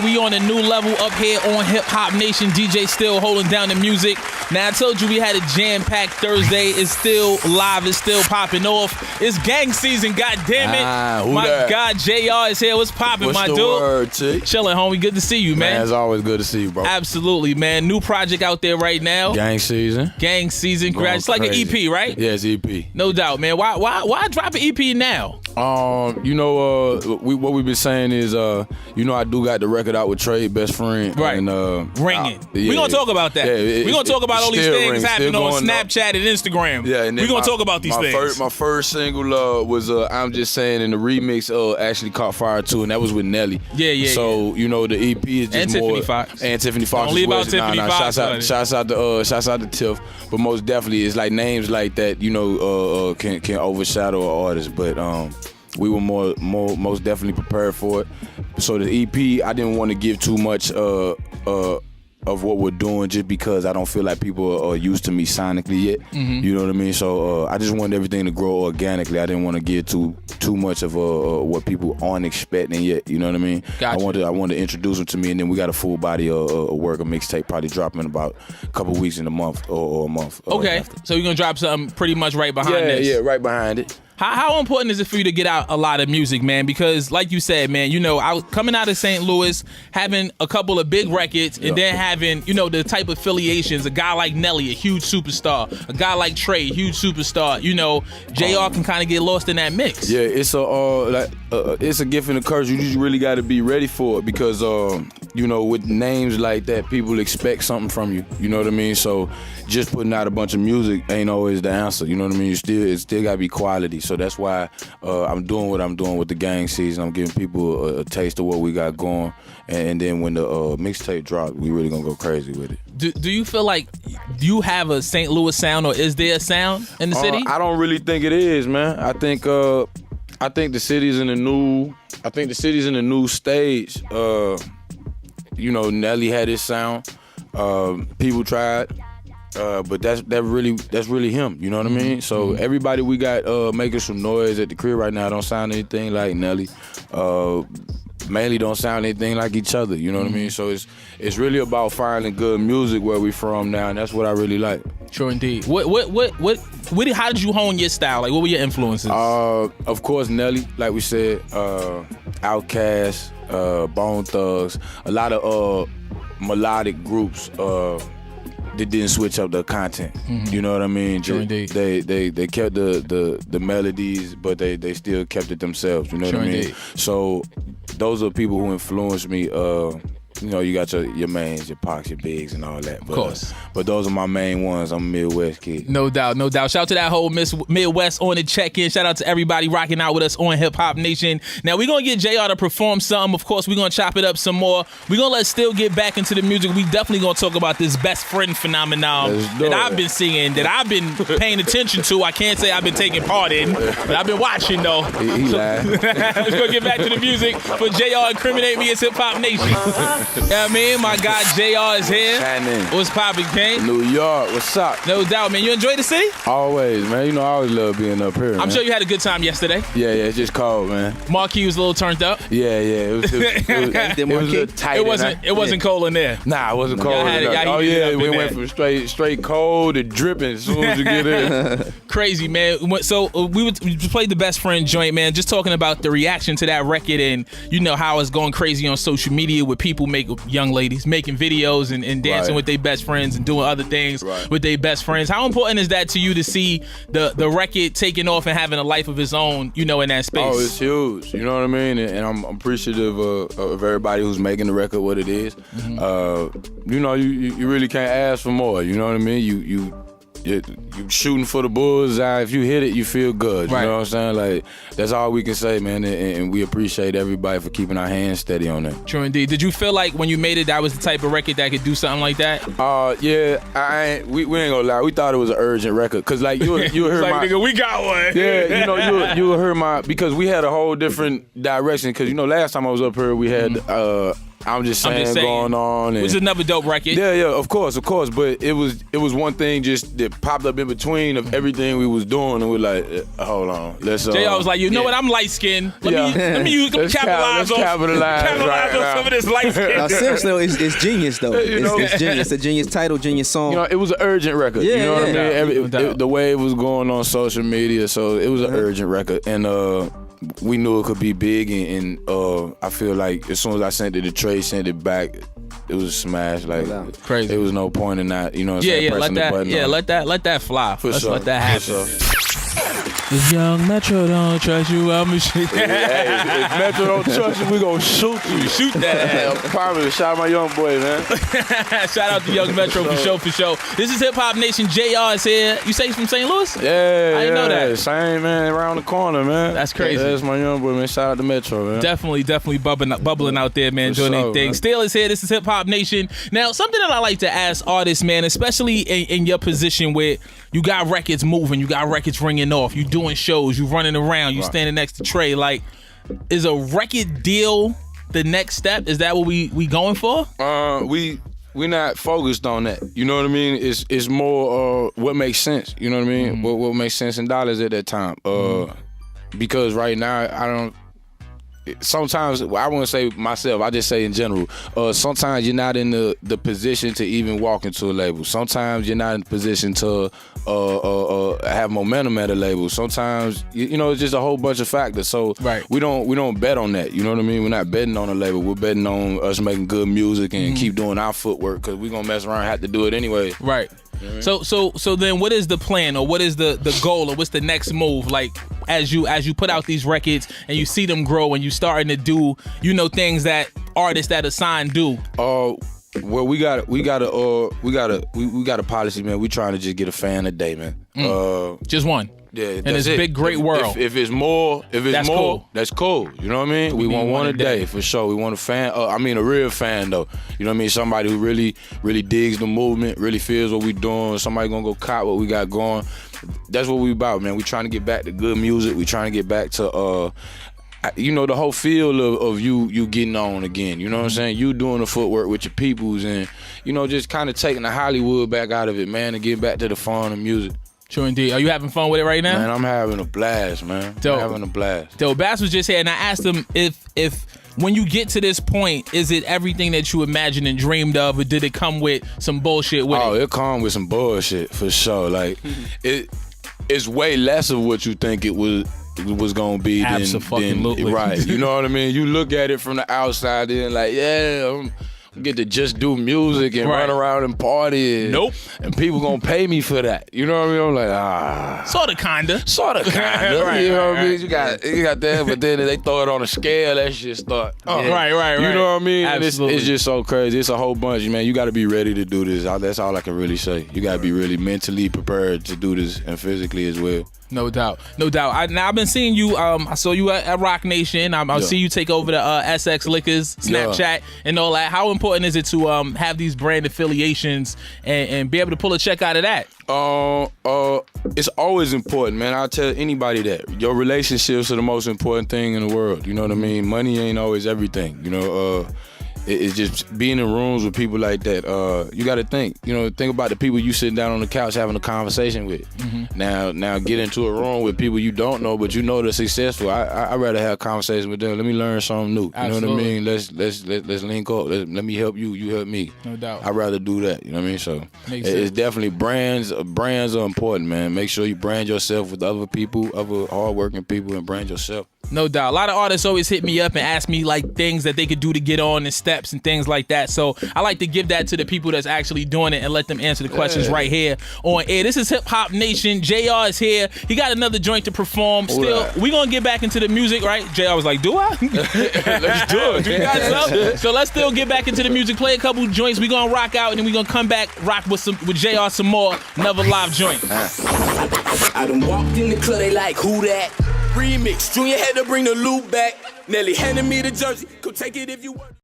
We on a new level up here on Hip Hop Nation. DJ still holding down the music. Now, I told you we had a jam-packed Thursday. It's still live. It's still popping off. It's gang season, goddammit. My that? God, JR is here. What's popping, my dude? Word, T? Chilling, homie. Good to see you, man. It's always good to see you, bro. Absolutely, man. New project out there right now. Gang season. Gang season. It's like an EP, right? Yeah, it's EP. No doubt, man. Why drop an EP now? What we've been saying is, I do got the record out with Trey, best friend. Right. And, ringing. We're going to talk about that. We're going to talk about all these things happening on Snapchat and Instagram. Yeah, and we're going to talk about these things. My first single was I'm Just Saying, and the remix actually caught fire too, and that was with Nelly. Yeah. So, the EP is just and more. Tiffany Fox. And Tiffany Fox. Don't leave out Tiffany Fox. Shouts out to Tiff. But most definitely, it's like names like that, can overshadow an artist. But we were most definitely prepared for it. So the EP, I didn't want to give too much of what we're doing just because I don't feel like people are used to me sonically yet. Mm-hmm. You know what I mean? So I just wanted everything to grow organically. I didn't want to give too much of what people aren't expecting yet. You know what I mean? Gotcha. I wanted to introduce them to me, and then we got a full body of work, a mixtape, probably dropping in about a couple weeks in a month or a month. Okay, so you're gonna drop something pretty much right behind this. Yeah, right behind it. How important is it for you to get out a lot of music, man? Because like you said, man, I was coming out of St. Louis, having a couple of big records, and then having, the type of affiliations, a guy like Nelly, a huge superstar, a guy like Trey, huge superstar, JR can kind of get lost in that mix. Yeah, it's a gift and a curse. You just really got to be ready for it because, with names like that, people expect something from you. You know what I mean? So just putting out a bunch of music ain't always the answer. You know what I mean? It still got to be quality. So that's why I'm doing what I'm doing with the gang season. I'm giving people a taste of what we got going. And then when the mixtape drops, we really going to go crazy with it. Do you feel like you have a St. Louis sound, or is there a sound in the city? I don't really think it is, man. I think the city's in a new stage. Nelly had his sound. People tried. But that's really him, you know what I mean? So everybody we got making some noise at the crib right now don't sound anything like Nelly. Mainly don't sound anything like each other, you know what I mean? So it's really about finding good music where we from now, and that's what I really like. Sure indeed. How did you hone your style? Like, what were your influences? Of course, Nelly, like we said, Outkast, Bone Thugs, a lot of melodic groups they didn't switch up the content. Mm-hmm. You know what I mean? Sure indeed. They kept the melodies, but they still kept it themselves. You know what I mean? Indeed. So those are people who influenced me. You got your mains, your Pox, your Bigs, and all that. But, of course. But those are my main ones. I'm a Midwest kid. No doubt. Shout out to that whole Midwest on the check-in. Shout out to everybody rocking out with us on Hip Hop Nation. Now, we're going to get JR to perform something. Of course, we're going to chop it up some more. We're going to let Still get back into the music. We definitely going to talk about this best friend phenomenon that I've been seeing, that I've been paying attention to. I can't say I've been taking part in, but I've been watching, though. He lied. Let's go get back to the music for JR. Incriminate Me as Hip Hop Nation. Yeah, I mean, my guy JR is here. What's poppin', King? New York, what's up? No doubt, man. You enjoy the city? Always, man. I always love being up here. I'm sure you had a good time yesterday. Yeah, it's just cold, man. Marquee was a little turned up. Yeah. It was a little tight. It wasn't cold in there. Nah, it wasn't cold. We went from straight cold to dripping as soon as you get in. Crazy, man. So we just played the Best Friend joint, man. Just talking about the reaction to that record and how it's going crazy on social media with people young ladies making videos and dancing with their best friends and doing other things with their best friends. How important is that to you to see the record taking off and having a life of its own, in that space? Oh, it's huge. You know what I mean? And I'm appreciative of everybody who's making the record what it is. Mm-hmm. You really can't ask for more. You know what I mean? You shooting for the bullseye. If you hit it, you feel good. You know what I'm saying? Like, that's all we can say, man. And we appreciate everybody for keeping our hands steady on that. True indeed. Did you feel like when you made it, that was the type of record that could do something like that? Yeah. We ain't gonna lie. We thought it was an urgent record. Cause like you heard like, nigga, we got one. Yeah, you heard because we had a whole different direction. Cause last time I was up here, we had I'm just saying going on. It was another dope record. Yeah, of course. But it was one thing just that popped up in between of everything we was doing, and we're like, hold on, let's. JR was like, you know what? I'm light skinned. Let me capitalize on some of this light skin. Now, seriously, it's genius though. It's genius. It's a genius title, genius song. You know, it was an urgent record. Yeah, you know what I mean? The way it was going on social media, so it was an urgent record, and we knew it could be big, and I feel like as soon as I sent it to Trey, sent it back, it was a smash. Like crazy. There was no point in that. You know what I'm saying? Let that fly. Let's let that happen. If Young Metro don't trust you, I'ma shoot. If Metro don't trust you, we gonna shoot you. Shoot that ass. I promise. Shout out my young boy, man. Shout out to Young Metro for sure. This is Hip Hop Nation. JR is here. You say he's from St. Louis? Yeah. I didn't know that. Same, man. Around the corner, man. That's crazy. That's my young boy, man. Shout out to Metro, man. Definitely bubbling out there, man, doing anything. Still is here. This is Hip Hop Nation. Now, something that I like to ask artists, man, especially in your position where you got records moving, you got records ringing off, you doing shows, you running around, you standing next to Trey. Like, is a record deal the next step? Is that what we going for? We not focused on that. You know what I mean? It's more what makes sense. You know what I mean? What makes sense in dollars at that time. Because right now I don't. Sometimes, I wouldn't say myself, I just say in general, sometimes you're not in the position to even walk into a label. Sometimes you're not in a position to have momentum at a label. Sometimes, you know, it's just a whole bunch of factors. So we don't bet on that. You know what I mean? We're not betting on a label. We're betting on us making good music and keep doing our footwork, because we're going to mess around and have to do it anyway. Right. So then what is the plan, or what is the goal, or what's the next move? Like, as you put out these records and you see them grow and you starting to do, you know, things that artists that are signed do. Well, we got a policy, man. We trying to just get a fan a day, man. Just one. Yeah, in this big great world. If it's more, cool. That's cool. You know what I mean? We want one a day for sure. We want a fan. I mean, a real fan though. You know what I mean? Somebody who really digs the movement, really feels what we doing. Somebody gonna go cop what we got going. That's what we about, man. We trying to get back to good music. We trying to get back to you know, the whole feel of you getting on again. You know what I'm saying? You doing the footwork with your peoples, and you know, just kind of taking the Hollywood back out of it, man, and getting back to the fun and music. True indeed. Are you having fun with it right now? Man, I'm having a blast, man. Dope. I'm having a blast. Dope. Bass was just here, and I asked him if when you get to this point, is it everything that you imagined and dreamed of, or did it come with some bullshit with it? Oh, it come with some bullshit for sure. Like, it's way less of what you think it was gonna be than right. You know what I mean? You look at it from the outside and like, yeah, get to just do music and run around and party. Nope. And people gonna pay me for that. You know what I mean? I'm like, Sorta kinda. Right, you know what I mean? You got that, but then they throw it on a scale, that shit start. Right. You know what I mean? Absolutely. It's just so crazy. It's a whole bunch, man. You gotta be ready to do this. That's all I can really say. You gotta be really mentally prepared to do this, and physically as well. No doubt. I've been seeing you. I saw you at Rock Nation. I'll see you take over the SX Liquors Snapchat and all that. How important is it to have these brand affiliations and be able to pull a check out of that? It's always important, man. I'll tell anybody that your relationships are the most important thing in the world. You know what I mean? Money ain't always everything. You know, it's just being in rooms with people like that. You got to think about the people you sitting down on the couch having a conversation with. Now get into a room with people you don't know, but you know they're successful. I'd rather have a conversation with them. Let me learn something new. Absolutely. You know what I mean? Let's link up. Let me help you. You help me. No doubt. I'd rather do that. You know what I mean? So it's definitely brands. Brands are important, man. Make sure you brand yourself with other people, other hardworking people, and brand yourself. No doubt. A lot of artists always hit me up and ask me like things that they could do to get on and steps and things like that. So I like to give that to the people that's actually doing it and let them answer the questions right here on air. This is Hip Hop Nation. JR is here. He got another joint to perform. Still, we gonna get back into the music, right? JR was like, do I? Let's do it. You got something? So let's still get back into the music. Play a couple joints. We gonna rock out and then we gonna come back, rock with JR some more. Another live joint. I done walked in the club, they like, who that? Remix, Junior had to bring the loop back. Nelly handed me the jersey, go take it if you want.